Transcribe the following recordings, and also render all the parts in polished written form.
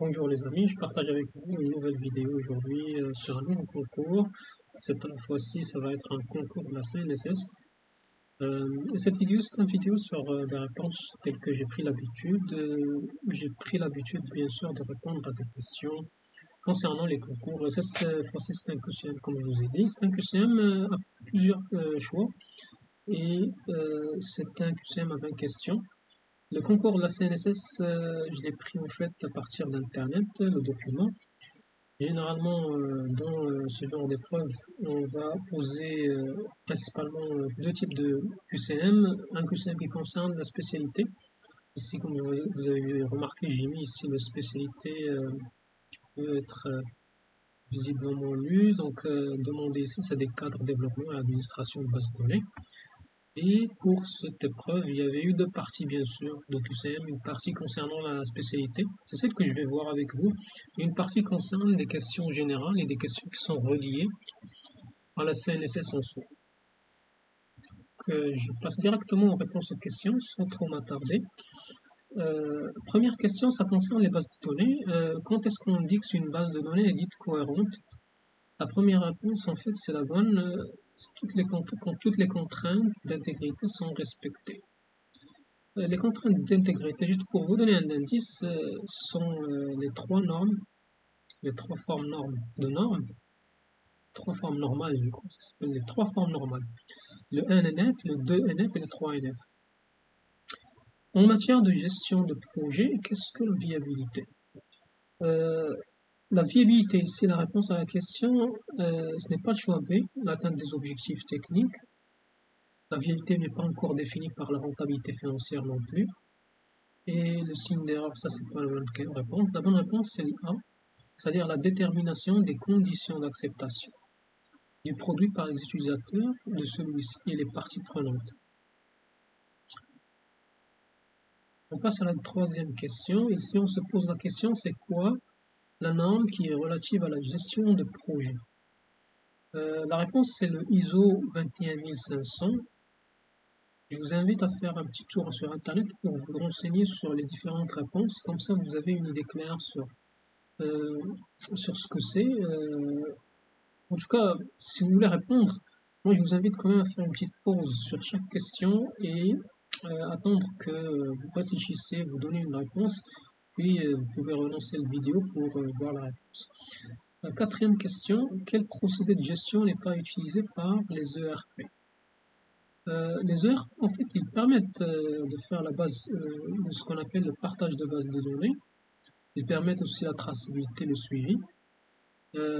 Bonjour les amis, je partage avec vous une nouvelle vidéo aujourd'hui sur un nouveau concours. Cette fois-ci, ça va être un concours de la CNSS. Et cette vidéo, c'est une vidéo sur des réponses telles que j'ai pris l'habitude. J'ai pris l'habitude, bien sûr, de répondre à des questions concernant les concours. Et cette fois-ci, c'est un QCM, comme je vous ai dit. C'est un QCM à plusieurs choix. Et c'est un QCM à 20 questions. Le concours de la CNSS, je l'ai pris en fait à partir d'Internet, le document. Généralement, dans ce genre d'épreuve, on va poser principalement deux types de QCM. Un QCM qui concerne la spécialité. Ici, comme vous avez remarqué, j'ai mis ici la spécialité qui peut être visiblement lue. Donc, demander ici, c'est des cadres développement et administration de base de données. Et pour cette épreuve, il y avait eu deux parties, bien sûr, de QCM. Une partie concernant la spécialité, c'est celle que je vais voir avec vous. Et une partie concerne des questions générales et des questions qui sont reliées à la CNSS en soi. Je passe directement aux réponses aux questions sans trop m'attarder. Première question, ça concerne les bases de données. Quand est-ce qu'on dit que une base de données est dite cohérente? La première réponse, en fait, c'est la bonne. Quand toutes les contraintes d'intégrité sont respectées. Les contraintes d'intégrité, juste pour vous donner un indice, sont les trois normes, les trois formes de normes, trois formes normales, je crois, ça s'appelle les trois formes normales. Le 1NF, le 2NF et le 3NF. En matière de gestion de projet, qu'est-ce que la viabilité? La viabilité, c'est la réponse à la question, ce n'est pas le choix B, l'atteinte des objectifs techniques. La viabilité n'est pas encore définie par la rentabilité financière non plus. Et le signe d'erreur, ça c'est pas la bonne réponse. La bonne réponse c'est le A, c'est-à-dire la détermination des conditions d'acceptation du produit par les utilisateurs de celui-ci et les parties prenantes. On passe à la troisième question. Ici on se pose la question, c'est quoi la norme qui est relative à la gestion de projet? La réponse c'est le ISO 21500. Je vous invite à faire un petit tour sur internet pour vous renseigner sur les différentes réponses, comme ça vous avez une idée claire euh, sur ce que c'est. En tout cas, si vous voulez répondre, moi je vous invite quand même à faire une petite pause sur chaque question et attendre que vous réfléchissiez, vous donnez une réponse, puis vous pouvez relancer la vidéo pour voir la réponse. Quatrième question, quel procédé de gestion n'est pas utilisé par les ERP? Les ERP, en fait, ils permettent de faire la base de ce qu'on appelle le partage de base de données. Ils permettent aussi la traçabilité, le suivi.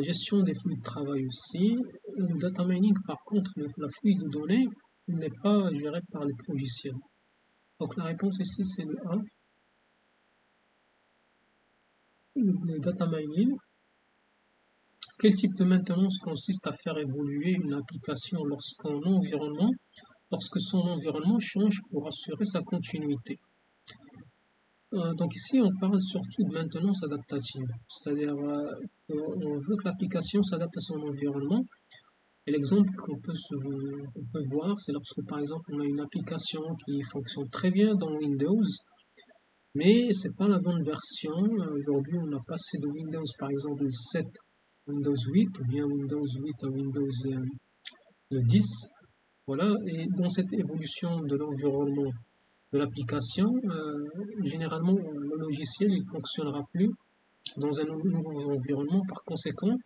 Gestion des flux de travail aussi. Le data mining, par contre, la fouille de données n'est pas gérée par les logiciels. Donc la réponse ici, c'est le A. Le data mining. Quel type de maintenance consiste à faire évoluer une application lorsque son environnement change pour assurer sa continuité? Donc ici, on parle surtout de maintenance adaptative, c'est-à-dire on veut que l'application s'adapte à son environnement. Et l'exemple qu'on peut voir, c'est lorsque par exemple on a une application qui fonctionne très bien dans Windows, mais c'est pas la bonne version. Aujourd'hui, on a passé de Windows par exemple 7 à Windows 8, ou bien Windows 8 à Windows le 10. Voilà, et dans cette évolution de l'environnement de l'application, généralement le logiciel il fonctionnera plus dans un nouveau environnement. Par conséquent,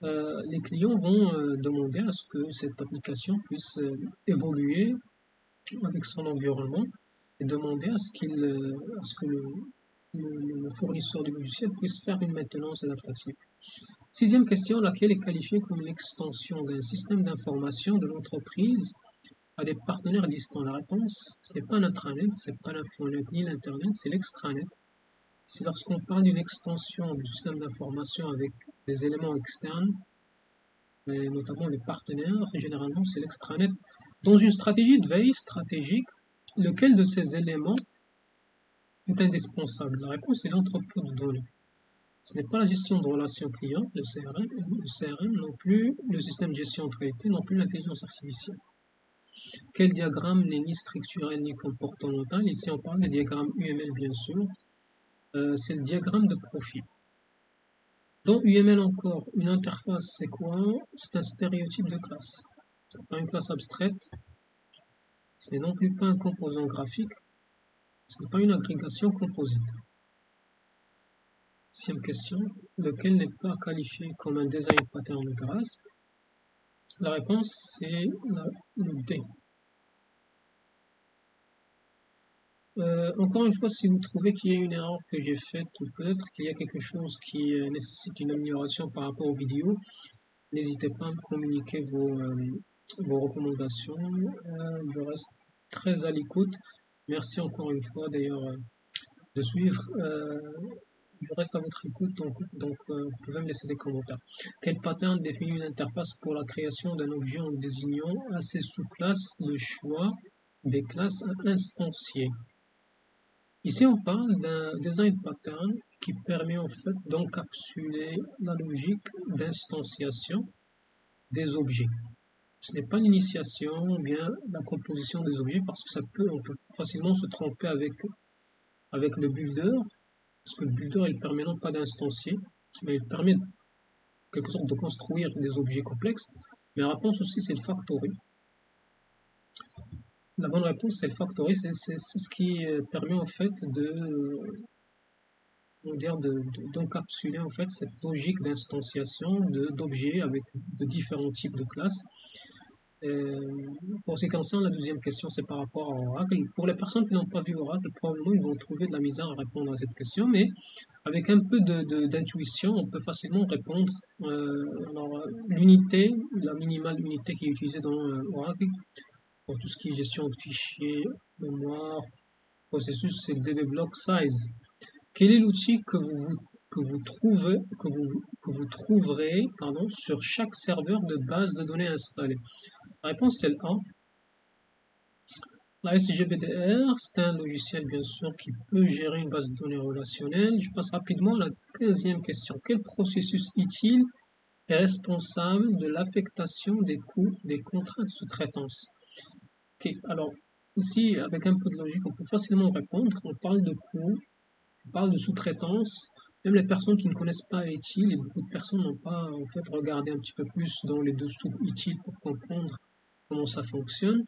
les clients vont demander à ce que cette application puisse évoluer avec son environnement et demander à ce que le fournisseur du logiciel puisse faire une maintenance adaptative. Sixième question, laquelle est qualifiée comme une extension d'un système d'information de l'entreprise à des partenaires distants? La réponse, ce n'est pas l'intranet, c'est pas l'infonet ni l'internet, c'est l'extranet. C'est lorsqu'on parle d'une extension du système d'information avec des éléments externes, et notamment les partenaires, généralement c'est l'extranet. Dans une stratégie de veille stratégique, lequel de ces éléments est indispensable? La réponse est l'entrepôt de données. Ce n'est pas la gestion de relations clients, le CRM non plus, le système de gestion de qualité, non plus l'intelligence artificielle. Quel diagramme n'est ni structurel ni comportemental? Ici on parle des diagrammes UML bien sûr. c'est le diagramme de profil. Dans UML encore, une interface, c'est quoi? C'est un stéréotype de classe. C'est pas une classe abstraite, ce n'est non plus pas un composant graphique, ce n'est pas une agrégation composite. Deuxième question, lequel n'est pas qualifié comme un design pattern graph? La réponse, c'est le D. Encore une fois, si vous trouvez qu'il y a une erreur que j'ai faite, ou peut-être qu'il y a quelque chose qui nécessite une amélioration par rapport aux vidéos, n'hésitez pas à me communiquer vos recommandations. Je reste très à l'écoute. Merci encore une fois d'ailleurs de suivre. Je reste à votre écoute, donc vous pouvez me laisser des commentaires. Quel pattern définit une interface pour la création d'un objet en désignant à ses sous-classes le choix des classes à instancier? Ici, on parle d'un design pattern qui permet en fait d'encapsuler la logique d'instanciation des objets. Ce n'est pas l'initiation ou bien la composition des objets parce que on peut facilement se tromper avec le builder, parce que le builder il permet non pas d'instancier, mais il permet quelque sorte de construire des objets complexes. Mais la réponse aussi c'est le factory. La bonne réponse c'est le factory, c'est ce qui permet en fait d'encapsuler en fait cette logique d'instanciation d'objets avec de différents types de classes. Pour ce qui concerne la deuxième question, c'est par rapport à Oracle. Pour les personnes qui n'ont pas vu Oracle, probablement ils vont trouver de la misère à répondre à cette question, mais avec un peu d'intuition, on peut facilement répondre. Alors, l'unité, la minimale unité qui est utilisée dans Oracle, pour tout ce qui est gestion de fichiers, mémoire, processus, c'est le DB-block size. Quel est l'outil que vous trouverez sur chaque serveur de base de données installé? La réponse c'est le A. La SGBDR, c'est un logiciel bien sûr qui peut gérer une base de données relationnelle. Je passe rapidement à la 15e question. Quel processus utile est responsable de l'affectation des coûts des contrats de sous-traitance? Ok, alors ici, avec un peu de logique, on peut facilement répondre. On parle de coûts, on parle de sous-traitance. Même les personnes qui ne connaissent pas utile, et beaucoup de personnes n'ont pas en fait regardé un petit peu plus dans les dessous utiles pour comprendre comment ça fonctionne.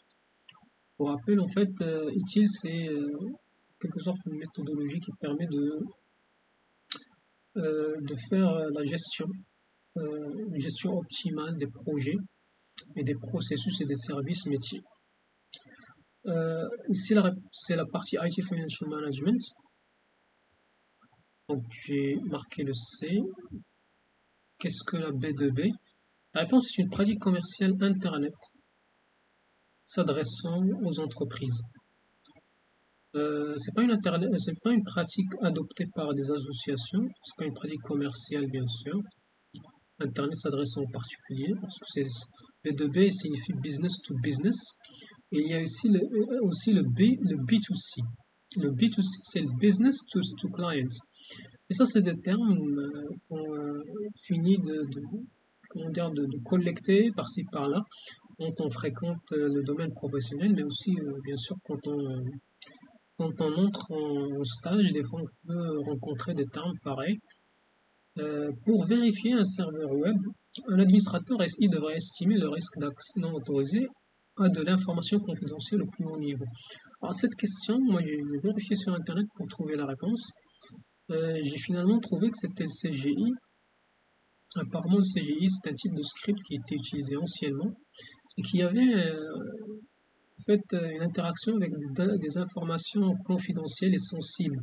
Pour rappel, en fait, utile, c'est quelque sorte une méthodologie qui permet de faire une gestion optimale des projets et des processus et des services métiers. Ici, c'est la partie IT Financial Management. Donc, j'ai marqué le C. Qu'est-ce que la B2B? La réponse est une pratique commerciale Internet s'adressant aux entreprises. C'est pas une pratique adoptée par des associations, c'est pas une pratique commerciale bien sûr. Internet s'adressant aux particuliers, parce que c'est B2B signifie business to business. Et il y a aussi le B2C. Le B2C, c'est le business to clients. Et ça, c'est des termes qu'on finit de collecter par-ci par-là quand on fréquente le domaine professionnel, mais aussi bien sûr quand on entre en stage, des fois on peut rencontrer des termes pareils. Pour vérifier un serveur web, un administrateur SI devrait estimer le risque d'accès non autorisé à de l'information confidentielle au plus haut niveau. Alors cette question, moi j'ai vérifié sur internet pour trouver la réponse. J'ai finalement trouvé que c'était le CGI. Apparemment le CGI c'est un type de script qui était utilisé anciennement et qui avait en fait une interaction avec des informations confidentielles et sensibles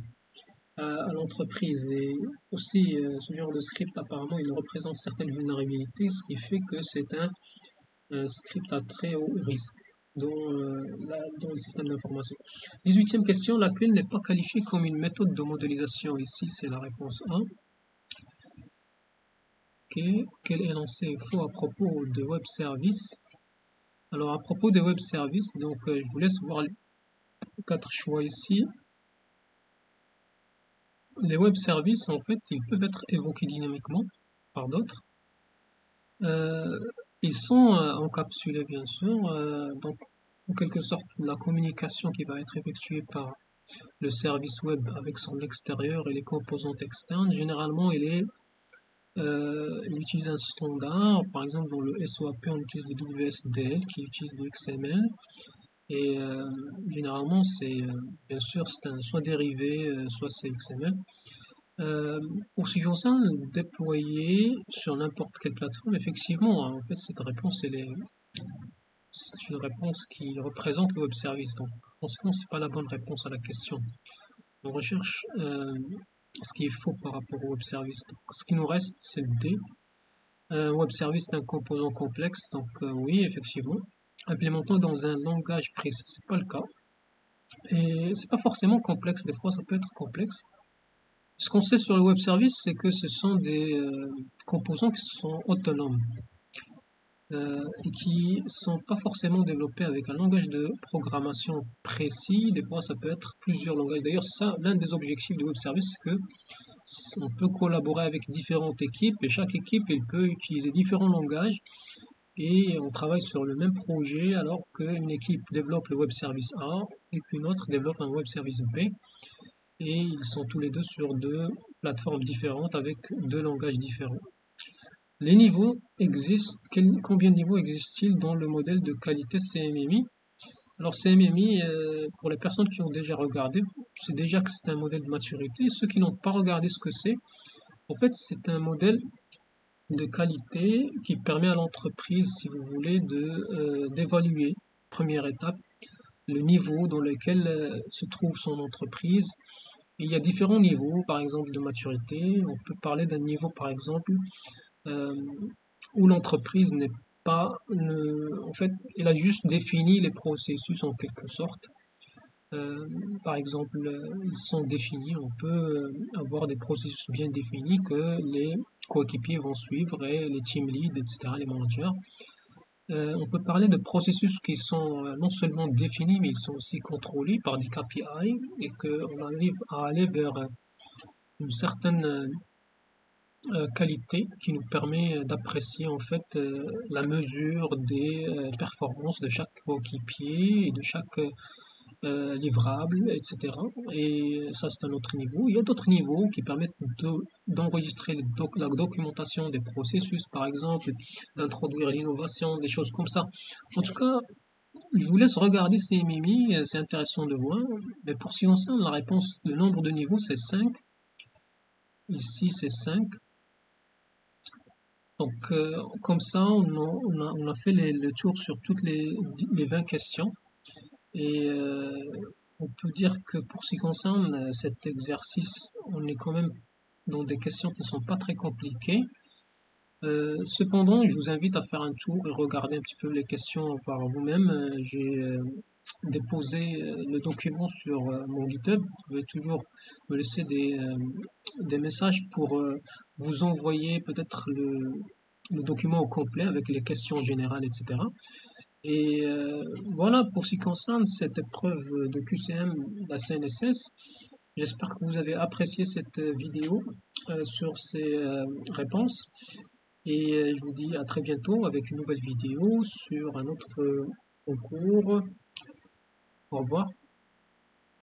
à l'entreprise. Et aussi, ce genre de script, apparemment, il représente certaines vulnérabilités, ce qui fait que c'est un script à très haut risque dans le système d'information. 18e question, laquelle n'est pas qualifiée comme une méthode de modélisation? Ici, c'est la réponse 1. Okay. Quel énoncé est faux à propos de web services? Alors, à propos des web services, donc, je vous laisse voir les 4 choix ici. Les web services, en fait, ils peuvent être évoqués dynamiquement par d'autres. Ils sont encapsulés, bien sûr, donc en quelque sorte la communication qui va être effectuée par le service web avec son extérieur et les composantes externes, généralement il utilise un standard. Par exemple, dans le SOAP, on utilise le WSDL qui utilise le XML. Et généralement, bien sûr, soit dérivé, soit c'est XML. Pour ce qui concerne le déployer sur n'importe quelle plateforme, effectivement, hein, en fait, cette réponse, c'est une réponse qui représente le web service. Donc, franchement, c'est pas la bonne réponse à la question. On recherche ce qui est faux par rapport au web service. Donc, ce qui nous reste, c'est le D. Un web service est un composant complexe. Donc, oui, effectivement. Implémentant dans un langage précis, c'est pas le cas. Et c'est pas forcément complexe. Des fois, ça peut être complexe. Ce qu'on sait sur le web service, c'est que ce sont des composants qui sont autonomes et qui sont pas forcément développés avec un langage de programmation précis. Des fois, ça peut être plusieurs langages. D'ailleurs, ça, l'un des objectifs du web service, c'est que on peut collaborer avec différentes équipes et chaque équipe, elle peut utiliser différents langages et on travaille sur le même projet alors qu'une équipe développe le web service A et qu'une autre développe un web service B. Et ils sont tous les deux sur deux plateformes différentes avec deux langages différents. Les niveaux existent. Combien de niveaux existent-ils dans le modèle de qualité CMMI? Alors CMMI, pour les personnes qui ont déjà regardé, c'est déjà que c'est un modèle de maturité. Ceux qui n'ont pas regardé ce que c'est, en fait, c'est un modèle de qualité qui permet à l'entreprise, si vous voulez, d'évaluer, première étape, le niveau dans lequel se trouve son entreprise. Il y a différents niveaux, par exemple, de maturité. On peut parler d'un niveau, par exemple, euh, où l'entreprise n'est pas, en fait, elle a juste défini les processus en quelque sorte. Euh, Par exemple, ils sont définis, on peut avoir des processus bien définis que les coéquipiers vont suivre et les team leads, etc., les managers. On peut parler de processus qui sont non seulement définis, mais ils sont aussi contrôlés par des KPI et qu'on arrive à aller vers une certaine qualité qui nous permet d'apprécier en fait la mesure des performances de chaque coéquipier et de chaque livrable, etc. Et ça, c'est un autre niveau. Il y a d'autres niveaux qui permettent d'enregistrer la documentation des processus, par exemple, d'introduire l'innovation, des choses comme ça. En tout cas, je vous laisse regarder ces mimis, c'est intéressant de voir. Mais pour ce qui concerne la réponse, le nombre de niveaux, c'est 5. Ici, c'est 5. Donc, comme ça, on a fait le tour sur toutes les 20 questions. Et on peut dire que pour ce qui concerne cet exercice, on est quand même dans des questions qui ne sont pas très compliquées. Cependant, je vous invite à faire un tour et regarder un petit peu les questions par vous-même. J'ai déposé le document sur mon GitHub. Vous pouvez toujours me laisser des messages pour vous envoyer peut-être le document au complet avec les questions générales, etc. Et voilà pour ce qui concerne cette épreuve de QCM, la CNSS. J'espère que vous avez apprécié cette vidéo sur ces réponses. Et je vous dis à très bientôt avec une nouvelle vidéo sur un autre concours. Au revoir.